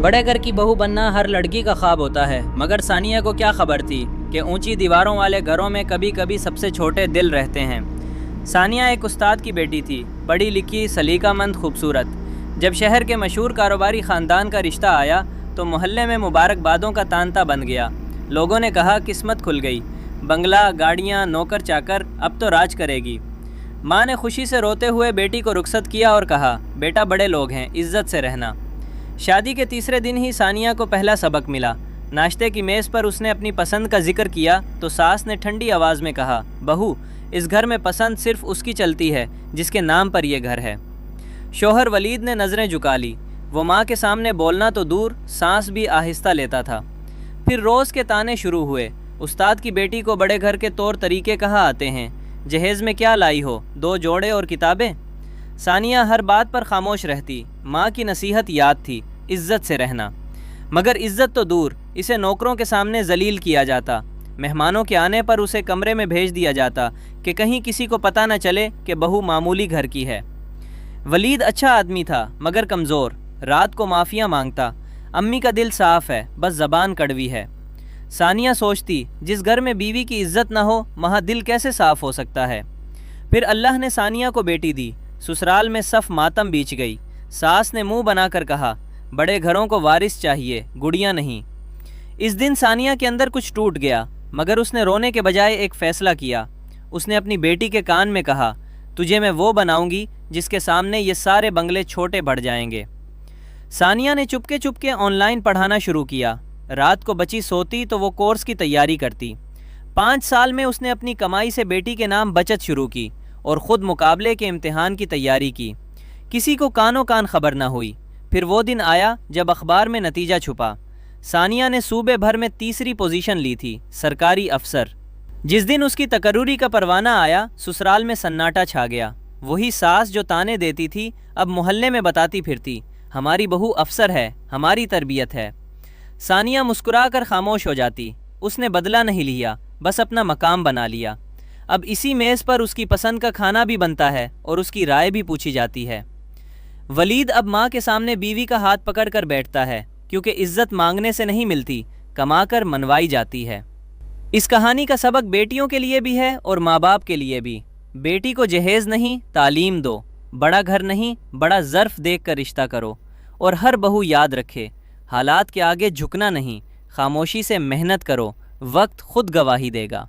बड़े घर की बहू बनना हर लड़की का ख्वाब होता है, मगर सानिया को क्या खबर थी कि ऊंची दीवारों वाले घरों में कभी कभी सबसे छोटे दिल रहते हैं। सानिया एक उस्ताद की बेटी थी, पढ़ी लिखी, सलीकामंद, खूबसूरत। जब शहर के मशहूर कारोबारी ख़ानदान का रिश्ता आया तो मोहल्ले में मुबारकबादों का तांता बन गया। लोगों ने कहा किस्मत खुल गई, बंगला, गाड़ियाँ, नौकर चाकर, अब तो राज करेगी। माँ ने खुशी से रोते हुए बेटी को रुखसत किया और कहा, बेटा बड़े लोग हैं, इज्जत से रहना। शादी के तीसरे दिन ही सानिया को पहला सबक मिला। नाश्ते की मेज़ पर उसने अपनी पसंद का जिक्र किया तो सास ने ठंडी आवाज़ में कहा, बहू, इस घर में पसंद सिर्फ उसकी चलती है जिसके नाम पर यह घर है। शौहर वलीद ने नज़रें झुका ली। वो माँ के सामने बोलना तो दूर, सांस भी आहिस्ता लेता था। फिर रोज़ के ताने शुरू हुए। उस्ताद की बेटी को बड़े घर के तौर तरीके कहाँ आते हैं? जहेज़ में क्या लाई हो, 2 जोड़े और किताबें? सानिया हर बात पर खामोश रहती। माँ की नसीहत याद थी, इज्जत से रहना। मगर इज्जत तो दूर, इसे नौकरों के सामने जलील किया जाता। मेहमानों के आने पर उसे कमरे में भेज दिया जाता कि कहीं किसी को पता न चले कि बहू मामूली घर की है। वलीद अच्छा आदमी था मगर कमज़ोर, रात को माफ़िया मांगता। अम्मी का दिल साफ़ है, बस ज़बान कड़वी है। सानिया सोचती, जिस घर में बीवी की इज्जत न हो वहाँ दिल कैसे साफ़ हो सकता है। फिर अल्लाह ने सानिया को बेटी दी। ससुराल में सफ़ मातम बीच गई। सास ने मुंह बनाकर कहा, बड़े घरों को वारिस चाहिए, गुड़ियाँ नहीं। इस दिन सानिया के अंदर कुछ टूट गया, मगर उसने रोने के बजाय एक फ़ैसला किया। उसने अपनी बेटी के कान में कहा, तुझे मैं वो बनाऊंगी जिसके सामने ये सारे बंगले छोटे बढ़ जाएंगे। सानिया ने चुपके चुपके ऑनलाइन पढ़ाना शुरू किया। रात को बची सोती तो वो कोर्स की तैयारी करती। 5 साल में उसने अपनी कमाई से बेटी के नाम बचत शुरू की और ख़ुद मुकाबले के इम्तिहान की तैयारी की। किसी को कानों कान खबर ना हुई। फिर वो दिन आया जब अखबार में नतीजा छुपा। सानिया ने सूबे भर में तीसरी पोजीशन ली थी, सरकारी अफसर। जिस दिन उसकी तकर्रुरी का परवाना आया, ससुराल में सन्नाटा छा गया। वही सास जो ताने देती थी अब मोहल्ले में बताती फिरती, हमारी बहू अफसर है, हमारी तरबियत है। सानिया मुस्कुरा कर खामोश हो जाती। उसने बदला नहीं लिया, बस अपना मकाम बना लिया। अब इसी मेज़ पर उसकी पसंद का खाना भी बनता है और उसकी राय भी पूछी जाती है। वलीद अब माँ के सामने बीवी का हाथ पकड़ कर बैठता है, क्योंकि इज्जत मांगने से नहीं मिलती, कमा कर मनवाई जाती है। इस कहानी का सबक बेटियों के लिए भी है और माँ बाप के लिए भी। बेटी को जहेज़ नहीं, तालीम दो। बड़ा घर नहीं, बड़ा ज़र्फ़ देख कर रिश्ता करो। और हर बहू याद रखे, हालात के आगे झुकना नहीं, खामोशी से मेहनत करो, वक्त खुद गवाही देगा।